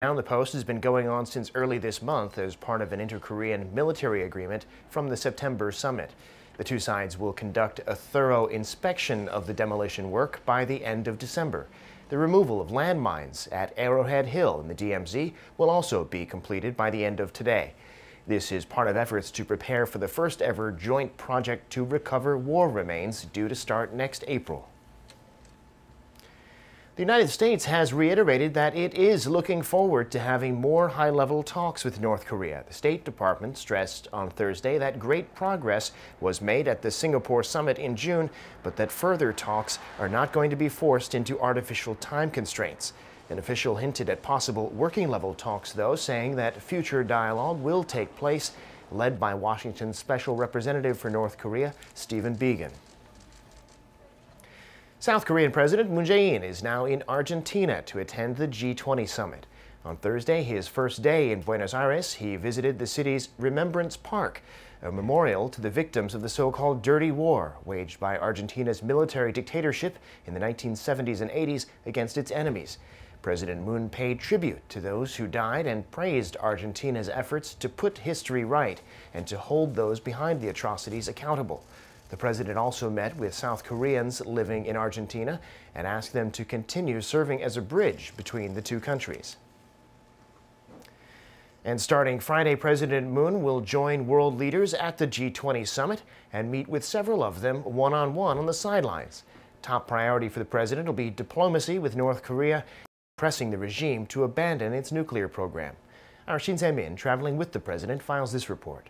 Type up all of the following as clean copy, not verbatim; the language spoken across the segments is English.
Now, the post has been going on since early this month as part of an inter-Korean military agreement from the September summit. The two sides will conduct a thorough inspection of the demolition work by the end of December. The removal of landmines at Arrowhead Hill in the DMZ will also be completed by the end of today. This is part of efforts to prepare for the first ever joint project to recover war remains due to start next April. The United States has reiterated that it is looking forward to having more high-level talks with North Korea. The State Department stressed on Thursday that great progress was made at the Singapore summit in June, but that further talks are not going to be forced into artificial time constraints. An official hinted at possible working-level talks, though, saying that future dialogue will take place, led by Washington's Special Representative for North Korea, Stephen Linton. South Korean President Moon Jae-in is now in Argentina to attend the G20 summit. On Thursday, his first day in Buenos Aires, he visited the city's Remembrance Park, a memorial to the victims of the so-called Dirty War waged by Argentina's military dictatorship in the 1970s and 80s against its enemies. President Moon paid tribute to those who died and praised Argentina's efforts to put history right and to hold those behind the atrocities accountable. The president also met with South Koreans living in Argentina and asked them to continue serving as a bridge between the two countries. And starting Friday, President Moon will join world leaders at the G20 summit and meet with several of them one-on-one on the sidelines. Top priority for the president will be diplomacy with North Korea, pressing the regime to abandon its nuclear program. Our Shin Se-min, traveling with the president, files this report.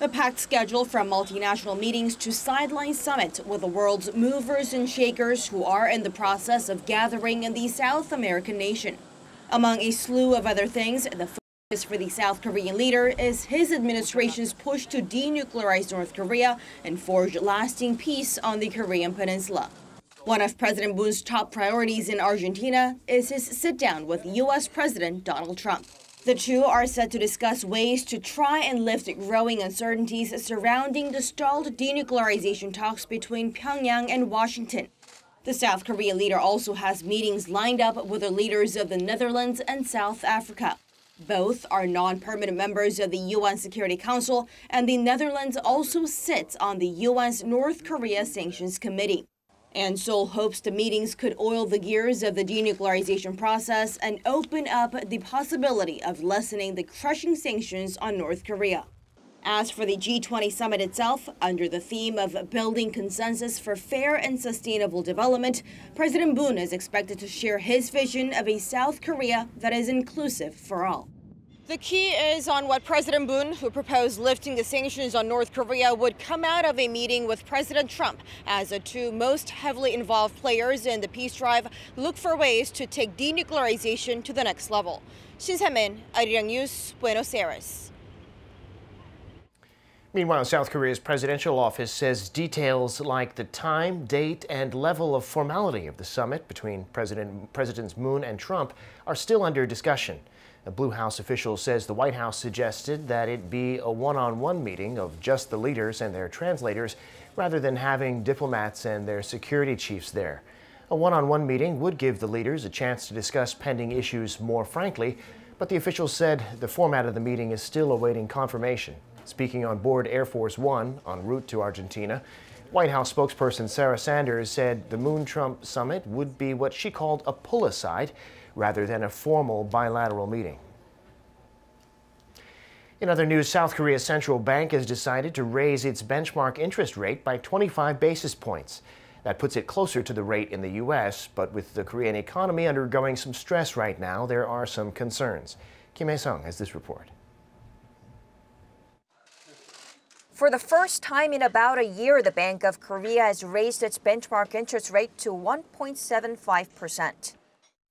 A packed schedule from multinational meetings to sideline summit with the world's movers and shakers who are in the process of gathering in the South American nation. Among a slew of other things, the focus for the South Korean leader is his administration's push to denuclearize North Korea and forge lasting peace on the Korean peninsula. One of President Moon's top priorities in Argentina is his sit-down with U.S. President Donald Trump. The two are set to discuss ways to try and lift growing uncertainties surrounding the stalled denuclearization talks between Pyongyang and Washington. The South Korean leader also has meetings lined up with the leaders of the Netherlands and South Africa. Both are non-permanent members of the UN Security Council, and the Netherlands also sits on the UN's North Korea Sanctions Committee. And Seoul hopes the meetings could oil the gears of the denuclearization process and open up the possibility of lessening the crushing sanctions on North Korea. As for the G20 summit itself, under the theme of building consensus for fair and sustainable development, President Moon is expected to share his vision of a South Korea that is inclusive for all. The key is on what President Moon, who proposed lifting the sanctions on North Korea, would come out of a meeting with President Trump, as the two most heavily involved players in the peace drive look for ways to take denuclearization to the next level. Shin Se-min, Arirang News, Buenos Aires. Meanwhile, South Korea's presidential office says details like the time, date, and level of formality of the summit between Presidents Moon and Trump are still under discussion. A Blue House official says the White House suggested that it be a one-on-one meeting of just the leaders and their translators rather than having diplomats and their security chiefs there. A one-on-one meeting would give the leaders a chance to discuss pending issues more frankly, but the official said the format of the meeting is still awaiting confirmation. Speaking on board Air Force One en route to Argentina, White House spokesperson Sarah Sanders said the Moon-Trump summit would be what she called a pull-aside rather than a formal bilateral meeting. In other news, South Korea's central bank has decided to raise its benchmark interest rate by 25 basis points. That puts it closer to the rate in the U.S., but with the Korean economy undergoing some stress right now, there are some concerns. Kim Hae-sung has this report. For the first time in about a year, the Bank of Korea has raised its benchmark interest rate to 1.75%.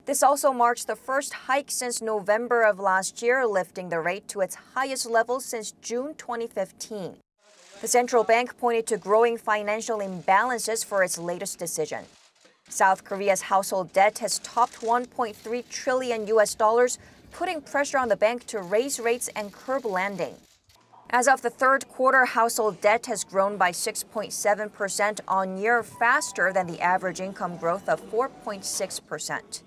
This also marks the first hike since November of last year, lifting the rate to its highest level since June 2015. The central bank pointed to growing financial imbalances for its latest decision. South Korea's household debt has topped $1.3 trillion, putting pressure on the bank to raise rates and curb lending. As of the third quarter, household debt has grown by 6.7% on year, faster than the average income growth of 4.6%.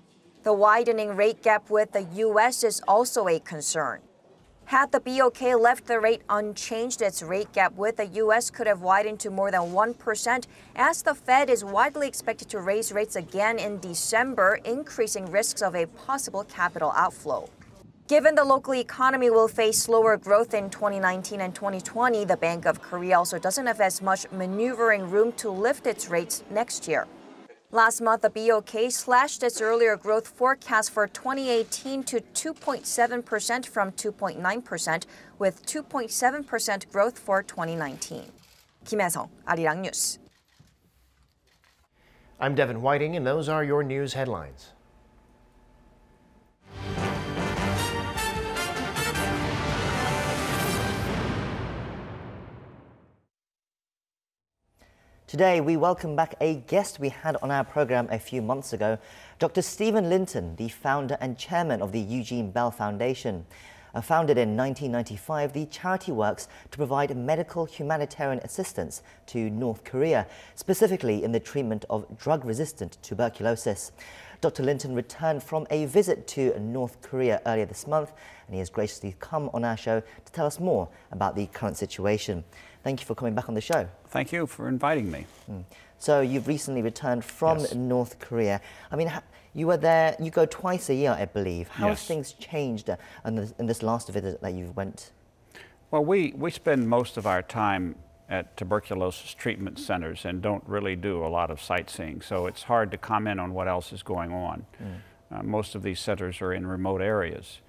The widening rate gap with the U.S. is also a concern. Had the BOK left the rate unchanged, its rate gap with the U.S. could have widened to more than 1%, as the Fed is widely expected to raise rates again in December, increasing risks of a possible capital outflow. Given the local economy will face slower growth in 2019 and 2020, the Bank of Korea also doesn't have as much maneuvering room to lift its rates next year. Last month, the BOK slashed its earlier growth forecast for 2018 to 2.7% from 2.9%, with 2.7% growth for 2019. 김혜성, Arirang News. I'm Devin Whiting, and those are your news headlines. Today, we welcome back a guest we had on our program a few months ago, Dr. Stephen Linton, the founder and chairman of the Eugene Bell Foundation. Founded in 1995, the charity works to provide medical humanitarian assistance to North Korea, specifically in the treatment of drug-resistant tuberculosis. Dr. Linton returned from a visit to North Korea earlier this month, and he has graciously come on our show to tell us more about the current situation. Thank you for coming back on the show. Thank you for inviting me. So you've recently returned from Yes. North Korea. I mean, you were there, you go twice a year, I believe. How Yes. have things changed in this last visit that you went? Well, we spend most of our time at tuberculosis treatment centers and don't really do a lot of sightseeing, so it's hard to comment on what else is going on. Most of these centers are in remote areas.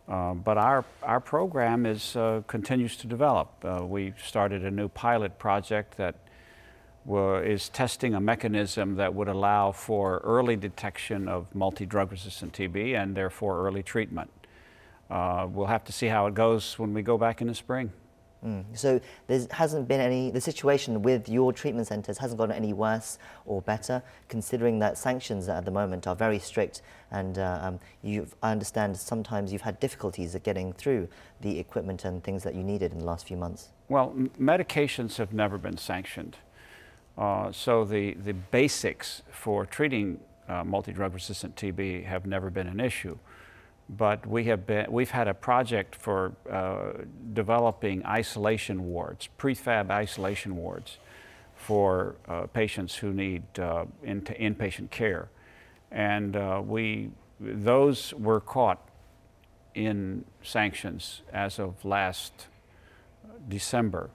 But our program continues to develop. We started a new pilot project that is testing a mechanism that would allow for early detection of multi-drug resistant TB and therefore early treatment. We'll have to see how it goes when we go back in the spring. So there hasn't been the situation with your treatment centres hasn't gotten any worse or better, considering that sanctions at the moment are very strict, and I understand sometimes you've had difficulties at getting through the equipment and things that you needed in the last few months. Well, medications have never been sanctioned. So the basics for treating multi-drug resistant TB have never been an issue. But we've had a project for developing isolation wards, prefab isolation wards for patients who need inpatient care. And those were caught in sanctions as of last December.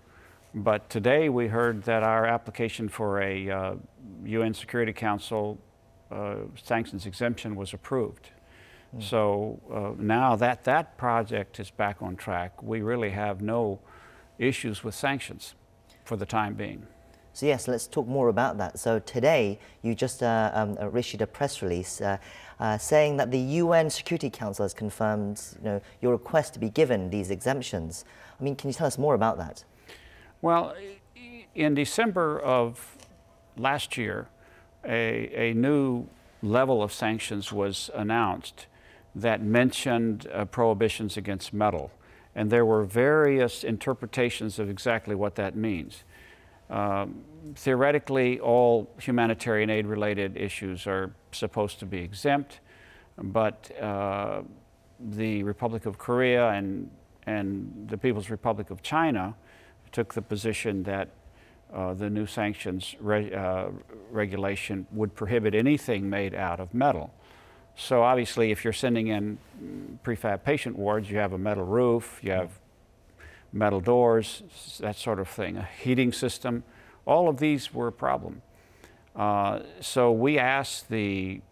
But today we heard that our application for a UN Security Council sanctions exemption was approved. So now that project is back on track, we really have no issues with sanctions for the time being. So yes, let's talk more about that. So today you just issued a press release saying that the UN Security Council has confirmed your request to be given these exemptions. I mean, can you tell us more about that? Well, in December of last year, a new level of sanctions was announced that mentioned prohibitions against metal. And there were various interpretations of exactly what that means. Theoretically, all humanitarian aid related issues are supposed to be exempt, but the Republic of Korea and the People's Republic of China took the position that the new sanctions regulation would prohibit anything made out of metal. So obviously, if you're sending in prefab patient wards, you have a metal roof, you have metal doors, that sort of thing, a heating system. All of these were a problem. So we asked the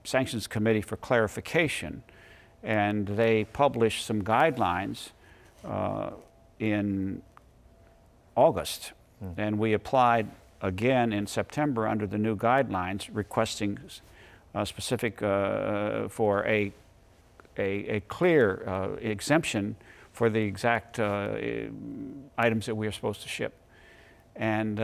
Sanctions Committee for clarification, and they published some guidelines in August. And we applied again in September under the new guidelines, requesting specific for a clear exemption for the exact items that we are supposed to ship. And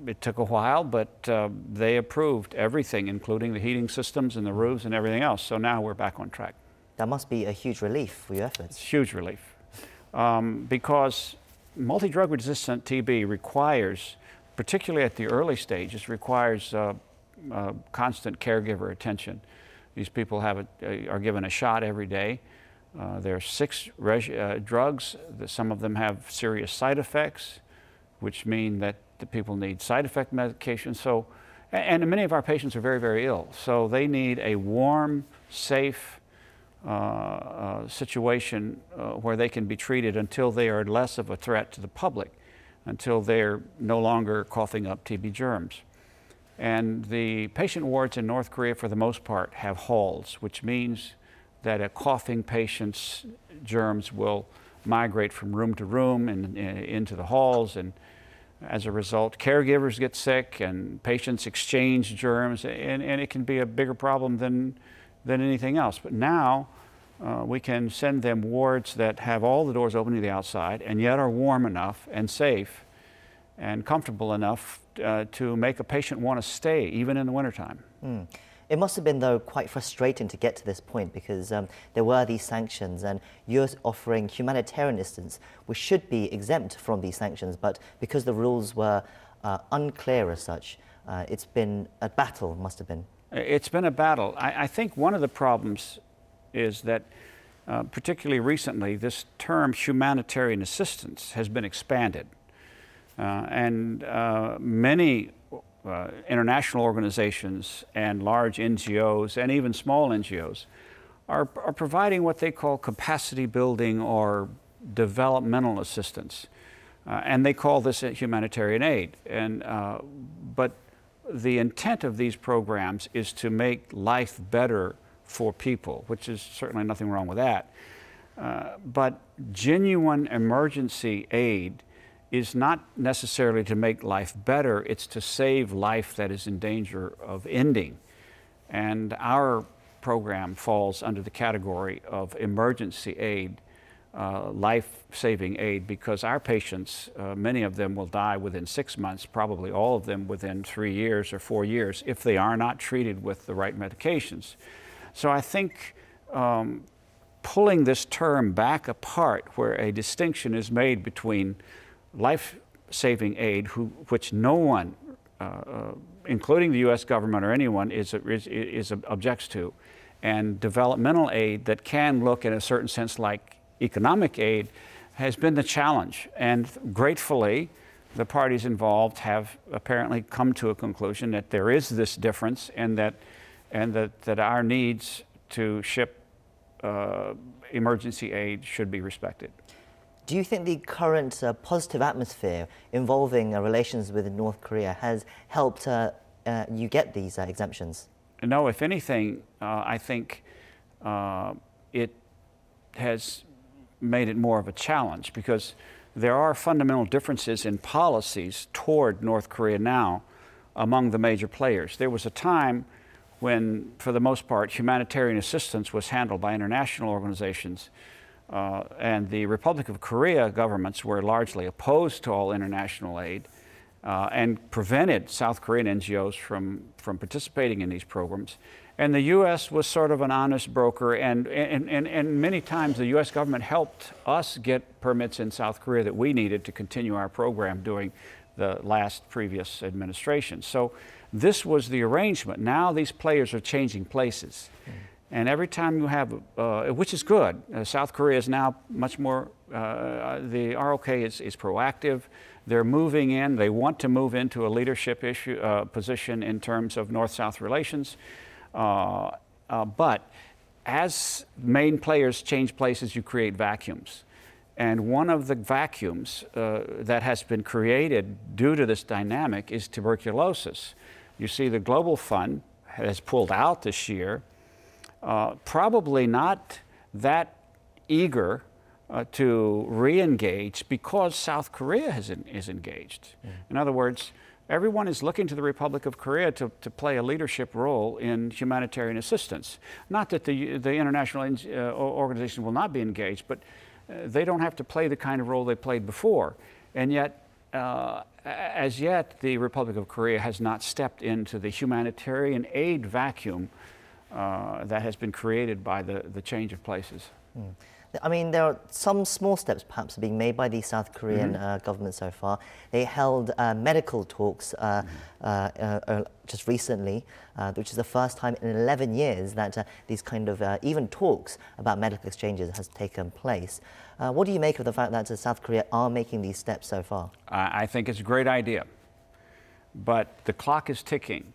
it took a while, but they approved everything, including the heating systems and the roofs and everything else. So now we're back on track. That must be a huge relief for your efforts. It's huge relief. Because multi-drug resistant TB requires, particularly at the early stages, requires constant caregiver attention. These people are given a shot every day. There are 6 drugs. Some of them have serious side effects, which mean that the people need side effect medication. So, and many of our patients are very, very ill. So they need a warm, safe situation where they can be treated until they are less of a threat to the public, until they're no longer coughing up TB germs. And the patient wards in North Korea, for the most part, have halls, which means that a coughing patient's germs will migrate from room to room and into the halls, and as a result, caregivers get sick and patients exchange germs, and it can be a bigger problem than anything else. But now we can send them wards that have all the doors open to the outside and yet are warm enough and safe and comfortable enough to make a patient want to stay even in the wintertime. It must have been, though, quite frustrating to get to this point, because there were these sanctions and you're offering humanitarian assistance, which should be exempt from these sanctions, but because the rules were unclear as such, it's been a battle, must have been. It's been a battle. I think one of the problems is that particularly recently, this term humanitarian assistance has been expanded. Many international organizations and large NGOs and even small NGOs are providing what they call capacity building or developmental assistance. And they call this humanitarian aid. But the intent of these programs is to make life better for people, which is certainly nothing wrong with that. But genuine emergency aid is not necessarily to make life better, it's to save life that is in danger of ending. And our program falls under the category of emergency aid, life-saving aid, because our patients, many of them will die within 6 months, probably all of them within 3 years or 4 years, if they are not treated with the right medications. So I think pulling this term back apart, where a distinction is made between life-saving aid, which no one, including the U.S. government or anyone, objects to, and developmental aid that can look in a certain sense like economic aid, has been the challenge. And gratefully, the parties involved have apparently come to a conclusion that there is this difference, and that our needs to ship emergency aid should be respected. Do you think the current positive atmosphere involving relations with North Korea has helped you get these exemptions? No, if anything, I think it has made it more of a challenge, because there are fundamental differences in policies toward North Korea now among the major players. There was a time when, for the most part, humanitarian assistance was handled by international organizations. And the Republic of Korea governments were largely opposed to all international aid and prevented South Korean NGOs from participating in these programs. And the U.S. was sort of an honest broker, and many times the U.S. government helped us get permits in South Korea that we needed to continue our program during the previous administration. So this was the arrangement. Now these players are changing places. And every time you have, which is good, South Korea is now much more, the ROK is proactive. They're moving in, they want to move into a leadership position in terms of North-South relations. But as main players change places, you create vacuums. And one of the vacuums that has been created due to this dynamic is tuberculosis. You see, the Global Fund has pulled out this year, probably not that eager to re-engage because South Korea is engaged. In other words, everyone is looking to the Republic of Korea to play a leadership role in humanitarian assistance. Not that the international organization will not be engaged, but they don't have to play the kind of role they played before. And yet, as yet, the Republic of Korea has not stepped into the humanitarian aid vacuum that has been created by the change of places. I mean, there are some small steps perhaps being made by the South Korean government so far. They held medical talks just recently, which is the first time in 11 years that these kind of even talks about medical exchanges has taken place. What do you make of the fact that South Korea are making these steps so far? I think it's a great idea, but the clock is ticking.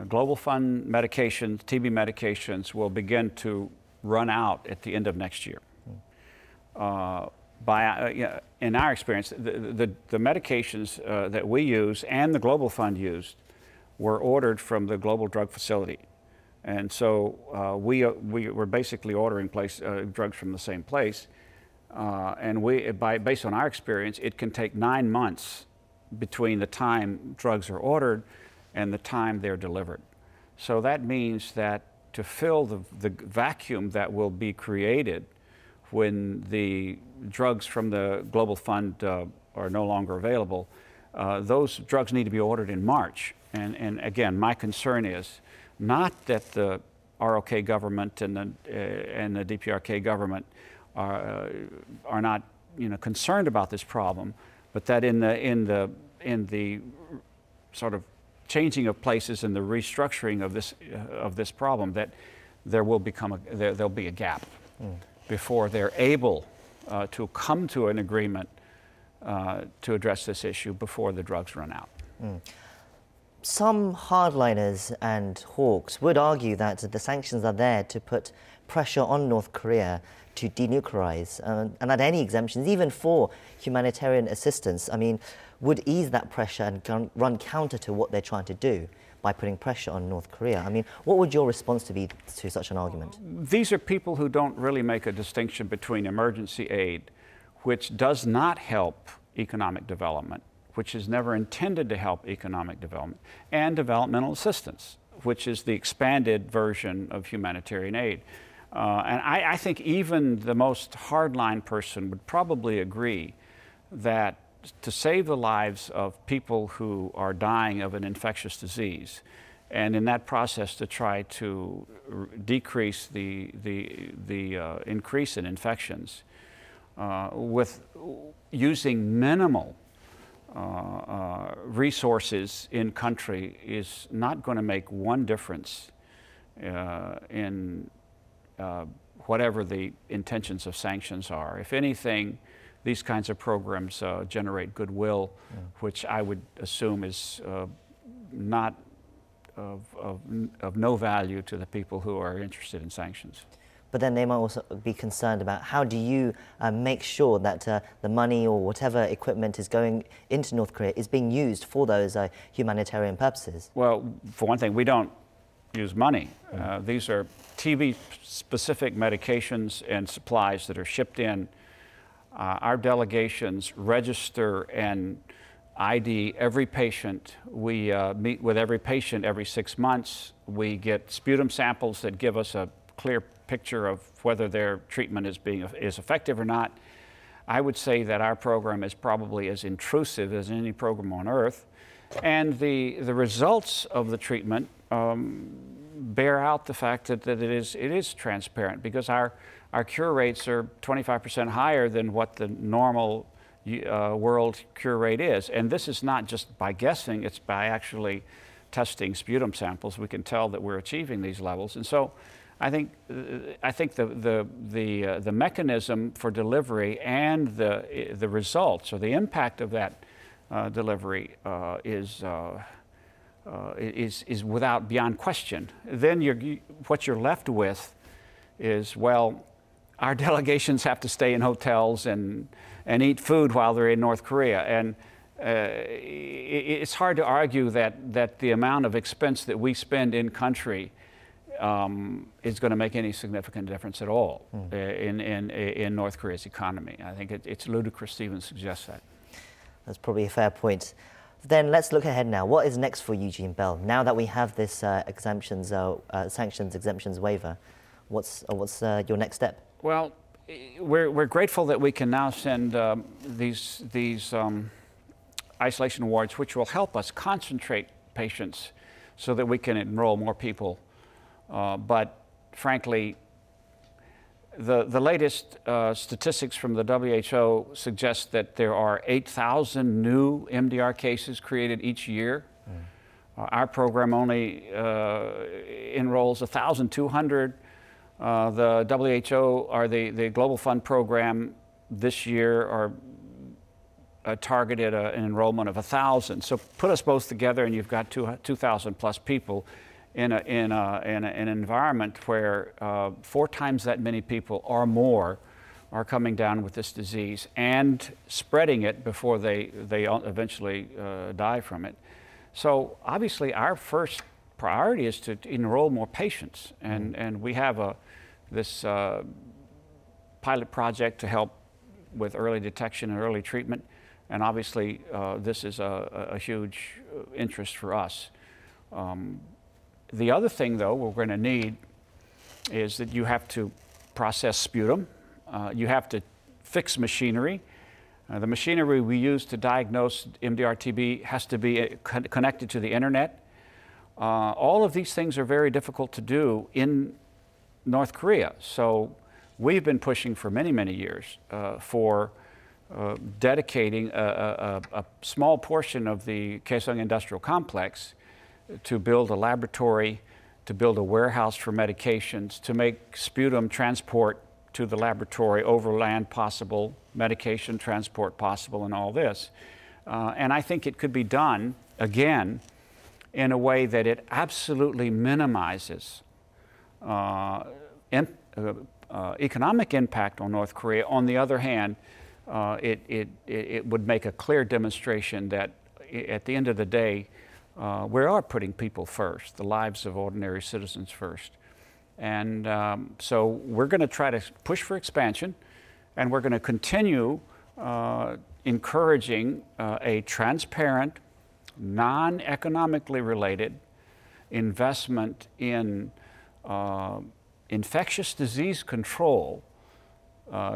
Global Fund medications, TB medications, will begin to run out at the end of next year. In our experience, the medications that we use and the Global Fund used were ordered from the Global Drug Facility. And so we were basically ordering drugs from the same place. And based on our experience, it can take 9 months between the time drugs are ordered and the time they're delivered. So that means that to fill the vacuum that will be created when the drugs from the Global Fund are no longer available, those drugs need to be ordered in March. And again, my concern is not that the ROK government and the DPRK government are not concerned about this problem, but that in the sort of changing of places and the restructuring of this problem, that there'll be a gap before they're able to come to an agreement to address this issue before the drugs run out. Some hardliners and hawks would argue that the sanctions are there to put pressure on North Korea to denuclearize, and that any exemptions, even for humanitarian assistance, I mean, would ease that pressure and run counter to what they're trying to do by putting pressure on North Korea. I mean, what would your response be to such an argument? These are people who don't really make a distinction between emergency aid, which does not help economic development, which is never intended to help economic development, and developmental assistance, which is the expanded version of humanitarian aid. And I think even the most hardline person would probably agree that to save the lives of people who are dying of an infectious disease, and in that process to try to decrease the increase in infections with using minimal resources in country is not going to make one difference in whatever the intentions of sanctions are. If anything, these kinds of programs generate goodwill, which I would assume is not of no value to the people who are interested in sanctions. But then they might also be concerned about how do you make sure that the money or whatever equipment is going into North Korea is being used for those humanitarian purposes? Well, for one thing, we don't use money. These are TB-specific medications and supplies that are shipped in. Our delegations register and ID every patient. We meet with every patient every 6 months. We get sputum samples that give us a clear picture of whether their treatment is effective or not. I would say that our program is probably as intrusive as any program on earth, and the results of the treatment bear out the fact that it is transparent, because our cure rates are 25% higher than what the normal world cure rate is. And this is not just by guessing, it's by actually testing sputum samples. We can tell that we're achieving these levels. And so I think the mechanism for delivery and the results or the impact of that delivery is without beyond question. Then what you're left with is, well, our delegations have to stay in hotels and eat food while they're in North Korea, and it's hard to argue that the amount of expense that we spend in country is going to make any significant difference at all in North Korea's economy. I think it's ludicrous to even suggest that. That's probably a fair point. Then let's look ahead now. What is next for Eugene Bell? Now that we have this sanctions exemptions waiver, what's your next step? Well, we're grateful that we can now send these isolation wards, which will help us concentrate patients so that we can enroll more people But frankly, the latest statistics from the WHO suggest that there are 8,000 new MDR cases created each year. Our program only enrolls 1,200. The WHO, or the Global Fund program this year, are targeted an enrollment of 1,000. So put us both together and you've got 2,000 plus people in an environment where 4 times that many people or more are coming down with this disease and spreading it before they eventually die from it. So obviously our first priority is to enroll more patients, and we have this pilot project to help with early detection and early treatment, and obviously this is a huge interest for us. The other thing, though, we're going to need is that you have to process sputum. You have to fix machinery. The machinery we use to diagnose MDR-TB has to be connected to the internet. All of these things are very difficult to do in North Korea. So we've been pushing for many, many years for dedicating a small portion of the Kaesong Industrial Complex to build a laboratory, to build a warehouse for medications, to make sputum transport to the laboratory overland possible, medication transport possible, and all this. And I think it could be done, again, in a way that it absolutely minimizes economic impact on North Korea. On the other hand, it would make a clear demonstration that at the end of the day, we are putting people first, the lives of ordinary citizens first. And so we're going to try to push for expansion, and we're going to continue encouraging a transparent, non-economically related investment in infectious disease control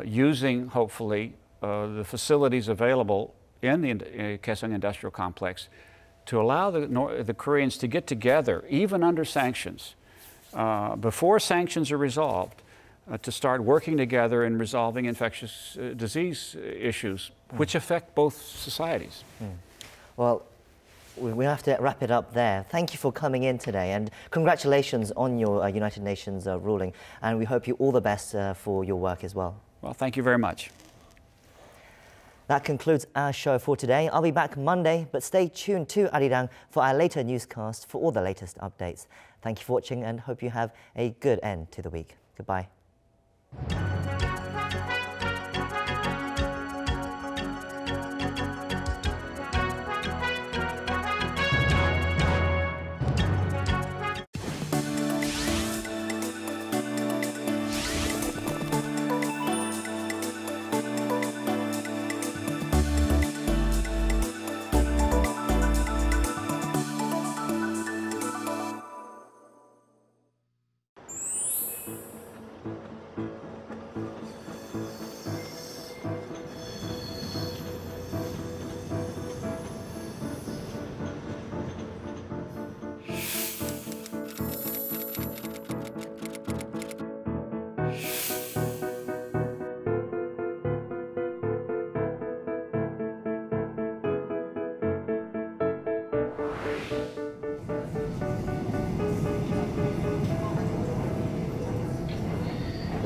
using, hopefully, the facilities available in the Kaesong Industrial Complex to allow the Koreans to get together, even under sanctions, before sanctions are resolved, to start working together in resolving infectious disease issues, which affect both societies. Well, we have to wrap it up there. Thank you for coming in today, and congratulations on your United Nations ruling, and we hope you all the best for your work as well. Well, thank you very much. That concludes our show for today. I'll be back Monday, but stay tuned to Arirang for our later newscast for all the latest updates. Thank you for watching and hope you have a good end to the week. Goodbye.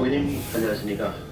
고객님 안녕하십니까.